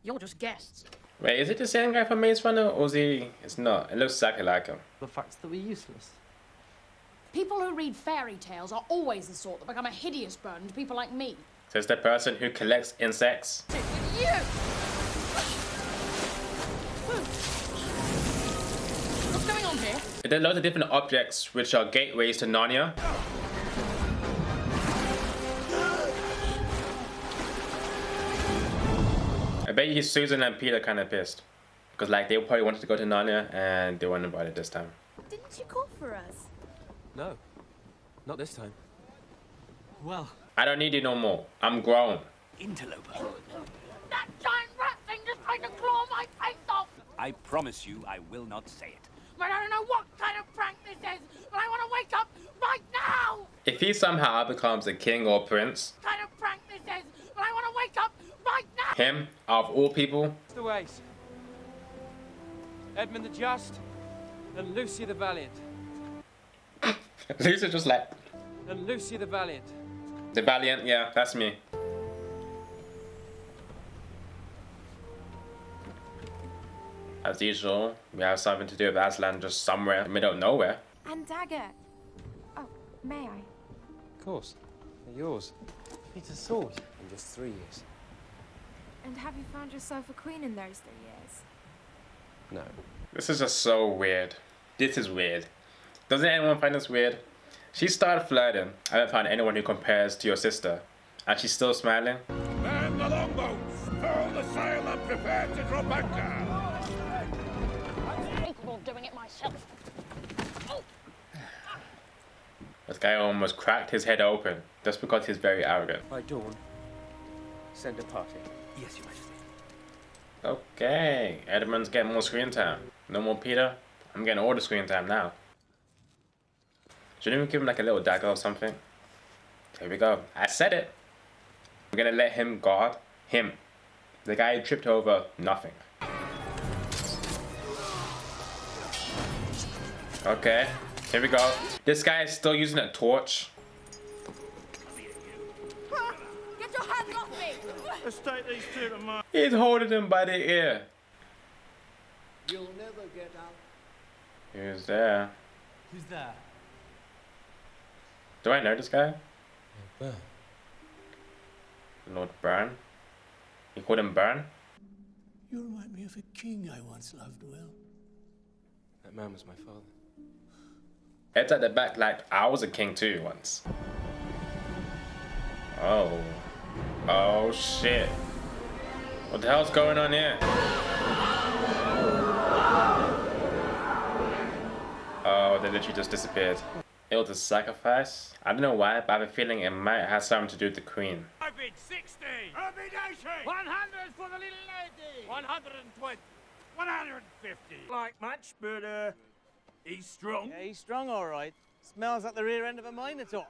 You're just guests. Wait, is it the same guy from Maze Runner or is he? It's not. It looks exactly like him. The facts that we're useless. People who read fairy tales are always the sort that become a hideous burden to people like me. So it's the person who collects insects. With you! What's going on here? There are loads of different objects which are gateways to Narnia. I bet you Susan and Peter kind of pissed. Because like they probably wanted to go to Narnia and they weren't invited this time. Didn't you call for us? No, not this time. Well, I don't need you no more. I'm grown. Interloper. That giant rat thing just tried to claw my face off! I promise you I will not say it. But I don't know what kind of prank this is, but I want to wake up right now! If he somehow becomes a king or prince, What kind of prank this is, but I want to wake up right now! Him, out of all people. The ways. Edmund the Just and Lucy the Valiant. Lucy's just like... And Lucy the Valiant. The Valiant, yeah, that's me. As usual, we have something to do with Aslan just somewhere in the middle of nowhere. And dagger. Oh, may I? Of course. They're yours. It's a sword. In just 3 years. And have you found yourself a queen in those 3 years? No. This is just so weird. This is weird. Doesn't anyone find this weird? She started flirting. I haven't found anyone who compares to your sister. And she's still smiling. Man the longboats! Furl the sail and prepare to drop anchor! I'm capable of doing it myself. This guy almost cracked his head open just because he's very arrogant. By dawn, send a party. Yes, Your Majesty. Okay, Edmund's getting more screen time. No more Peter. I'm getting all the screen time now. Shouldn't we give him like a little dagger or something? Here we go. I said it. We're gonna let him guard him. The guy who tripped over nothing. Okay, here we go. This guy is still using a torch. Get your hands off me! Let's take these two to mine. He's holding him by the ear. You'll never get out. Who's there? Who's there? Do I know this guy? Burn. Lord Burn? You called him Burn? You remind me of a king I once loved well. That man was my father. Ed's at the back like, I was a king too once. Oh. Oh shit. What the hell's going on here? Oh, they literally just disappeared. It was a sacrifice. I don't know why, but I have a feeling it might have something to do with the queen. I bid 60. I bid 80. 100 for the little lady. 120. 150. Like much, but he's strong. Yeah, he's strong, all right. Smells like the rear end of a minotaur.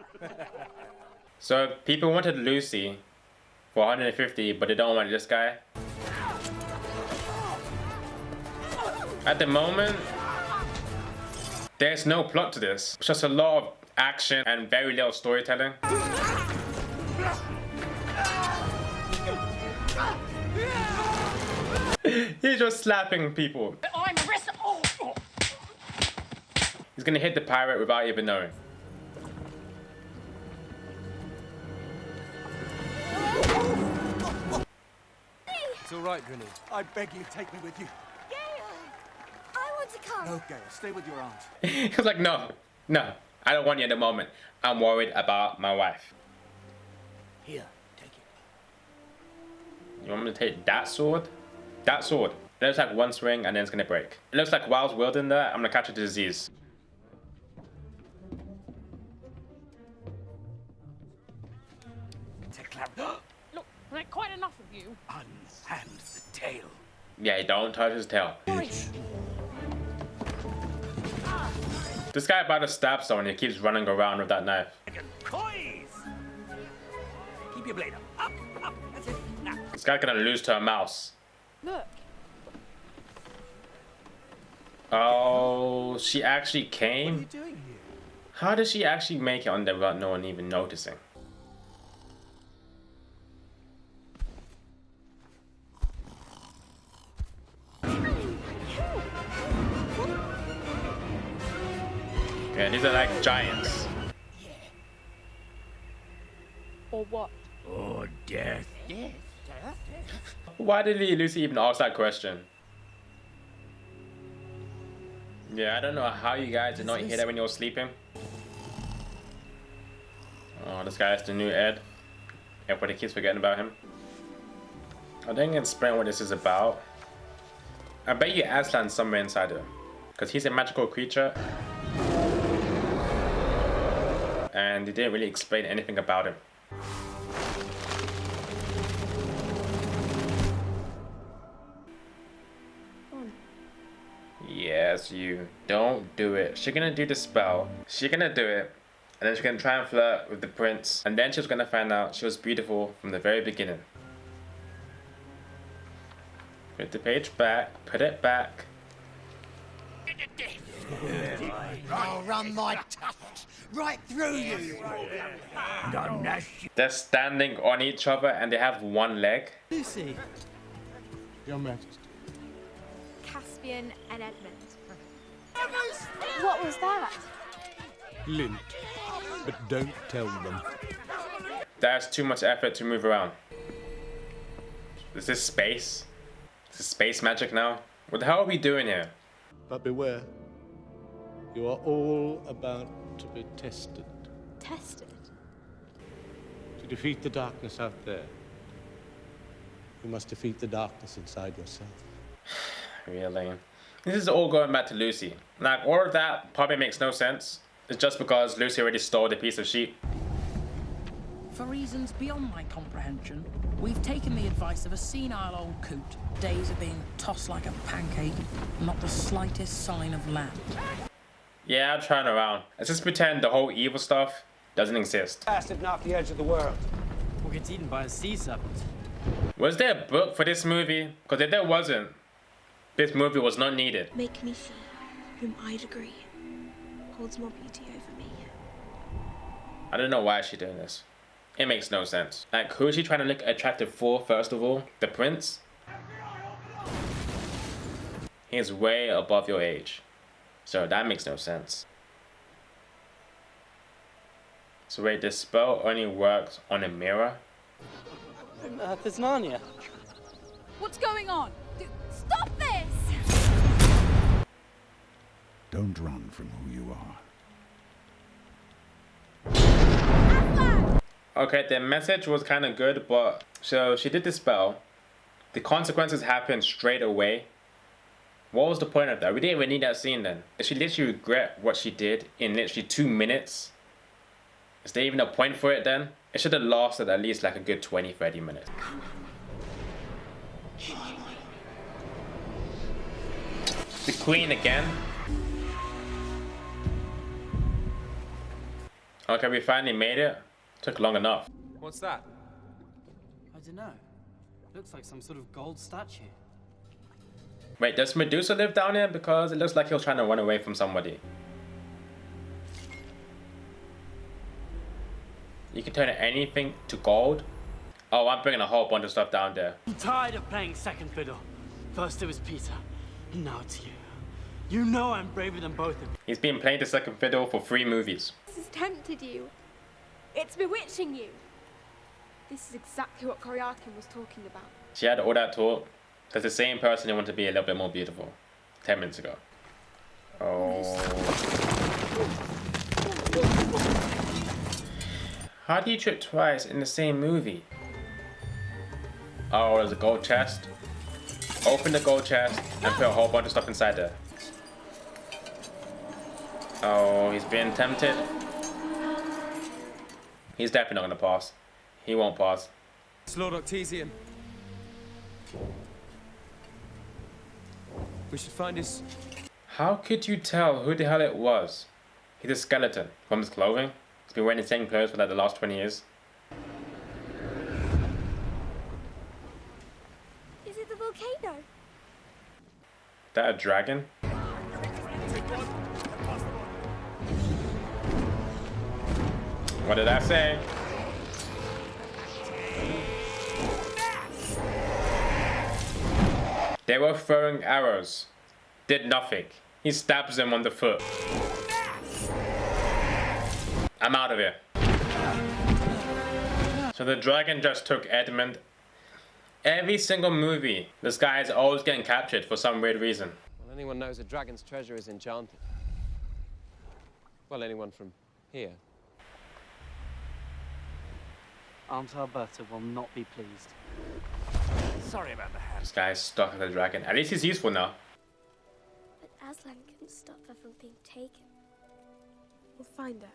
So people wanted Lucy for 150, but they don't want this guy. At the moment, there's no plot to this. It's just a lot of action and very little storytelling. He's just slapping people. I'm arrested. Oh. He's gonna hit the pirate without even knowing. It's all right, Grinny. I beg you, take me with you. I want to come. No, Gale, stay with your aunt. He was like, no, I don't want you at the moment. I'm worried about my wife. Here, take it. You want me to take that sword? That sword. It looks like one swing and then it's gonna break. It looks like while I was wielding that, I'm gonna catch a disease. Look, like quite enough of you. Unhands the tail. Yeah, don't touch his tail. This guy about to stab someone, he keeps running around with that knife. Keep your blade up. Up. That's it. Now. This guy's gonna lose to a mouse. Look. Oh, she actually came? What are you doing here? How did she actually make it on there without no one even noticing? Yeah, these are like giants. Or what? Or death. Death? Why did Lucy even ask that question? Yeah, I don't know how you guys did not hear that when you were sleeping. Oh, this guy is the new Ed. Everybody keeps forgetting about him. I didn't explain what this is about. I bet you Aslan's somewhere inside him. Because he's a magical creature. And they didn't really explain anything about him. Yes, you. Don't do it. She's gonna do the spell. She's gonna do it. And then she's gonna try and flirt with the prince. And then she's gonna find out she was beautiful from the very beginning. Put the page back. Put it back. I'll run my tusks right through you. They're standing on each other and they have one leg. Lucy. Your Majesty. Caspian and Edmund. What was that? Lint. But don't tell them. That's too much effort to move around. Is this space? Is this space magic now? What the hell are we doing here? But beware. You are all about to be tested. Tested? To defeat the darkness out there, you must defeat the darkness inside yourself. Really? This is all going back to Lucy. Like, all of that probably makes no sense. It's just because Lucy already stole the piece of sheep. For reasons beyond my comprehension, we've taken the advice of a senile old coot. Days of being tossed like a pancake, not the slightest sign of land. Yeah, I'll turn around. Let's just pretend the whole evil stuff doesn't exist. Bastard knocked the edge of the world. Or gets eaten by a sea serpent. Was there a book for this movie? Because if there wasn't, this movie was not needed. Make me see whom I'd agree holds more beauty over me. I don't know why she's doing this. It makes no sense. Like, who is she trying to look attractive for, first of all? The prince? He's way above your age. So that makes no sense. So wait, this spell only works on a mirror? On Earth is Narnia. What's going on? Stop this! Don't run from who you are. Okay, the message was kind of good, but so she did the spell. The consequences happened straight away. What was the point of that? We didn't even need that scene then. Did she literally regret what she did in literally 2 minutes? Is there even a point for it then? It should have lasted at least like a good 20-30 minutes. The queen again. Okay, we finally made it. Took long enough. What's that? I don't know. Looks like some sort of gold statue. Wait, does Medusa live down here? Because it looks like he was trying to run away from somebody. You can turn anything to gold? Oh, I'm bringing a whole bunch of stuff down there. I'm tired of playing second fiddle. First it was Peter, and now it's you. You know I'm braver than both of you. He's been playing the second fiddle for 3 movies. This has tempted you. It's bewitching you. This is exactly what Koryakin was talking about. She had all that talk. That's the same person who wanted to be a little bit more beautiful 10 minutes ago. Oh. How do you trip twice in the same movie? Oh, there's a gold chest. Open the gold chest and put a whole bunch of stuff inside there. Oh, he's being tempted. He's definitely not gonna pass. He won't pass. It's Lord Octesian. We should find his... How could you tell who the hell it was? He's a skeleton. From his clothing? He's been wearing the same clothes for like the last 20 years. Is it the volcano? That a dragon? What did I say? They were throwing arrows. Did nothing. He stabs him on the foot. I'm out of here. So the dragon just took Edmund. Every single movie, this guy is always getting captured for some weird reason. Well, anyone knows a dragon's treasure is enchanted. Well, anyone from here. Aunt Alberta will not be pleased. Sorry about the hat. This guy's stuck with the dragon. At least he's useful now. But Aslan couldn't stop her from being taken. We'll find her.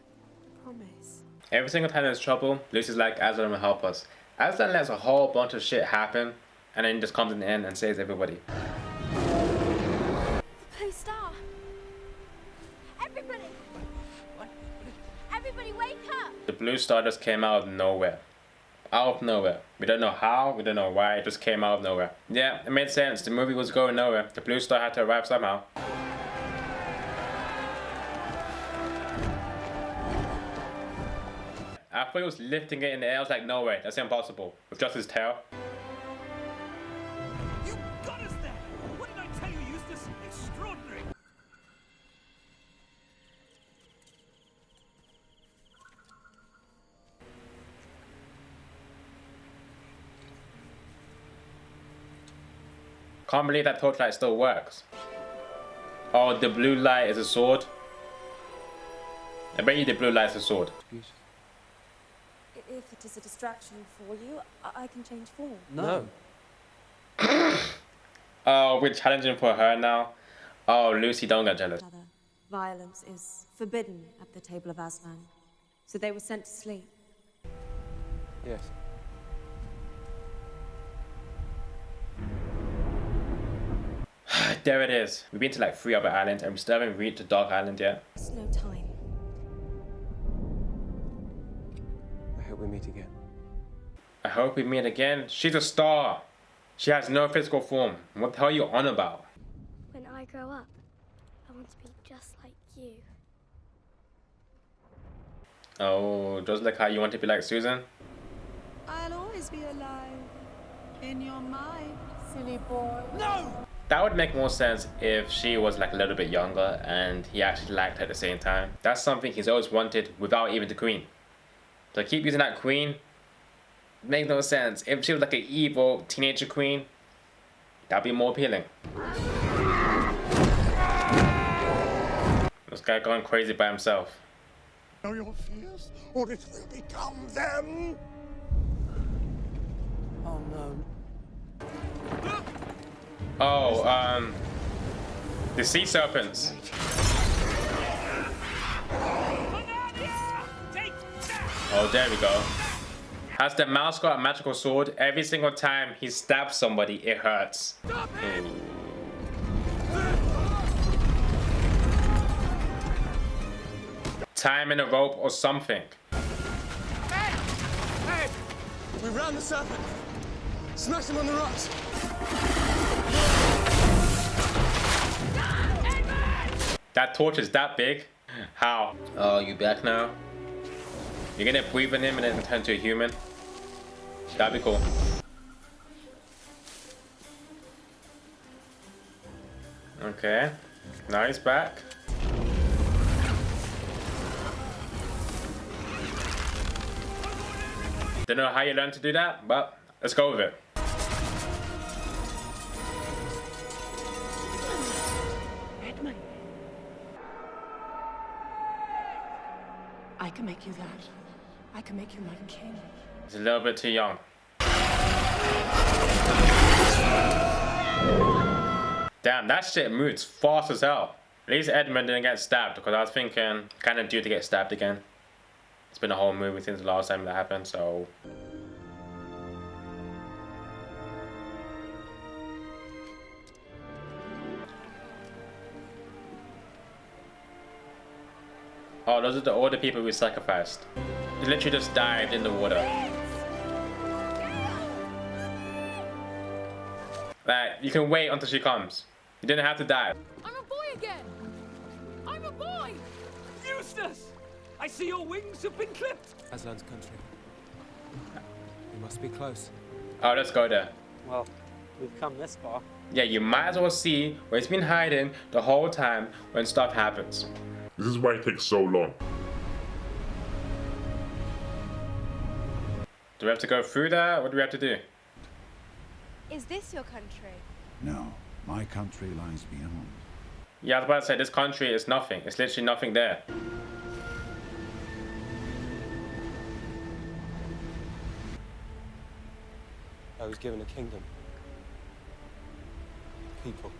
Promise. Every single time there's trouble, Lucy's like, Aslan will help us. Aslan lets a whole bunch of shit happen, and then he just comes in the end and saves everybody. The blue star. Everybody! Everybody wake up! The blue star just came out of nowhere. out of nowhere. We don't know how, we don't know why, it just came out of nowhere. Yeah, it made sense. The movie was going nowhere. The Blue Star had to arrive somehow. I thought he was lifting it in the air. I was like, no way, that's impossible. With just his tail. You got us there! What did I tell you, Eustace? Extraordinary! Can't believe that torchlight still works. Oh, the blue light is a sword. I bet you the blue light is a sword. If it is a distraction for you, I can change form. No. Oh, we're challenging for her now. Oh, Lucy, don't get jealous. Violence is forbidden at the table of Aslan, so they were sent to sleep. Yes. There it is. We've been to like 3 other islands and we still haven't reached the Dark Island yet. There's no time. I hope we meet again. I hope we meet again. She's a star. She has no physical form. What the hell are you on about? When I grow up, I want to be just like you. Oh, just like how you want to be like Susan? I'll always be alive in your mind, silly boy. No! That would make more sense if she was like a little bit younger and he actually liked her at the same time. That's something he's always wanted without even the queen. So keep using that queen. Makes no sense. If she was like an evil teenager queen, that'd be more appealing. This guy going crazy by himself. Know your fears, or it will become them. Oh no. Oh, the sea serpents. Oh, there we go. Has the mouse got a magical sword? Every single time he stabs somebody, it hurts. Ooh. Tie him in a rope or something. Hey! We ran the serpent. Smash him on the rocks. That torch is that big? How? Oh, you back now? You're gonna breathe in him and then turn to a human? That'd be cool. Okay. Now he's back. Don't know how you learned to do that, but let's go with it. Edmund. I can make you that. I can make you my king. He's a little bit too young. Damn, that shit moves fast as hell. At least Edmund didn't get stabbed, because I was thinking, kind of due to get stabbed again. It's been a whole movie since the last time that happened, so... Oh, those are all the people we sacrificed. They literally just died in the water. Like, you can wait until she comes. You didn't have to die. I'm a boy again! I'm a boy! Eustace! I see your wings have been clipped. Aslan's country. We must be close. Oh, let's go there. Well, we've come this far. Yeah, you might as well see where it's been hiding the whole time when stuff happens. This is why it takes so long. Do we have to go through that? What do we have to do? Is this your country? No, my country lies beyond. Yeah, I was about to say, this country is nothing. It's literally nothing there. I was given a kingdom. People.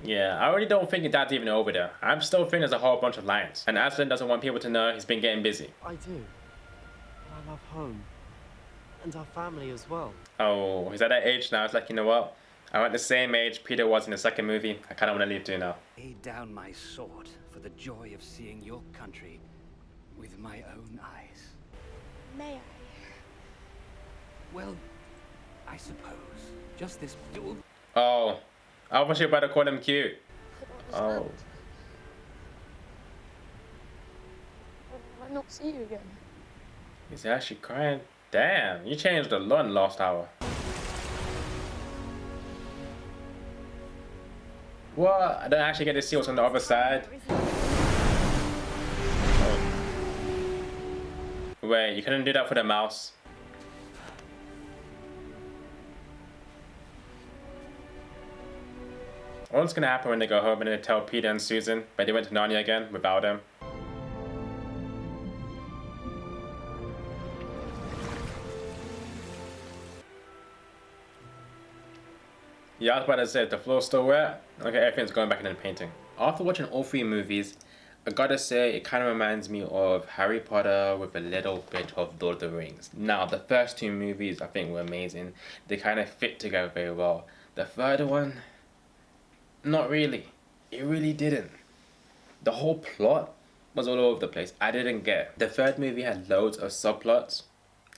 Yeah, I already don't think that's even over there. I'm still thinking there's a whole bunch of lines. And Aslan doesn't want people to know he's been getting busy. I do. I love home. And our family as well. Oh, he's at that age now. It's like, you know what? I'm at the same age Peter was in the second movie. I kind of want to leave too now. Lay down my sword for the joy of seeing your country with my own eyes. May I? Well, I suppose. Just this dual. Oh, I was about to call him cute. Oh. I not see you again? He's actually crying. Damn, you changed a lot in the last hour. What? I don't actually get to see what's on the other side. Oh. Wait, you couldn't do that for the mouse. What's gonna happen when they go home and they tell Peter and Susan, but they went to Narnia again without him? Yeah, I was about to say, the floor's still wet. Okay, everything's going back into the painting. After watching all three movies, I gotta say, it kind of reminds me of Harry Potter with a little bit of Lord of the Rings. Now, the first two movies I think were amazing. They kind of fit together very well. The third one, not really. It really didn't. The whole plot was all over the place. I didn't get. The third movie had loads of subplots,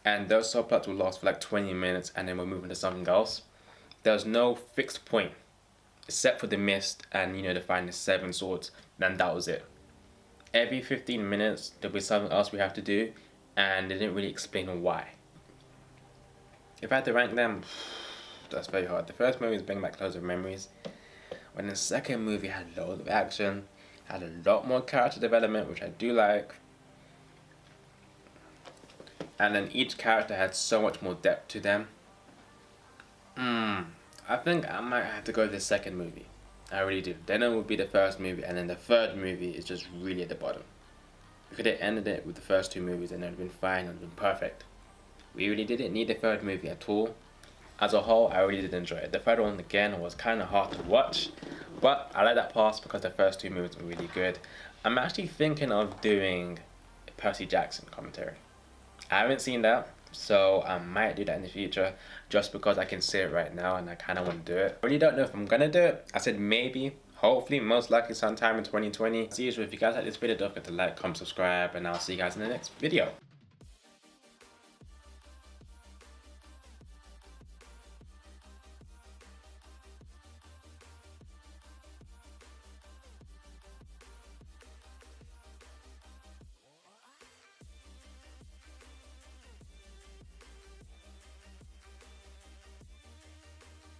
and those subplots would last for like 20 minutes and then we're moving to something else. There was no fixed point, except for the mist and, you know, to find the 7 swords, then that was it. Every 15 minutes, there'll be something else we have to do, and they didn't really explain why. If I had to rank them, that's very hard. The first movie is bringing back loads of memories, when the second movie had loads of action, had a lot more character development, which I do like, and then each character had so much more depth to them. I think I might have to go with the second movie. I really do. Then it would be the first movie, and then the third movie is just really at the bottom. We could have ended it with the first 2 movies and it would have been fine and been perfect. We really didn't need the third movie at all. As a whole, I really did enjoy it. The third one, again, was kind of hard to watch, but I let that pass because the first 2 movies were really good. I'm actually thinking of doing a Percy Jackson commentary. I haven't seen that, so I might do that in the future just because I can see it right now and I kind of want to do it. I really don't know if I'm gonna do it. I said maybe, hopefully, most likely sometime in 2020. See you. If you guys like this video, don't forget to like, comment, subscribe, and I'll see you guys in the next video.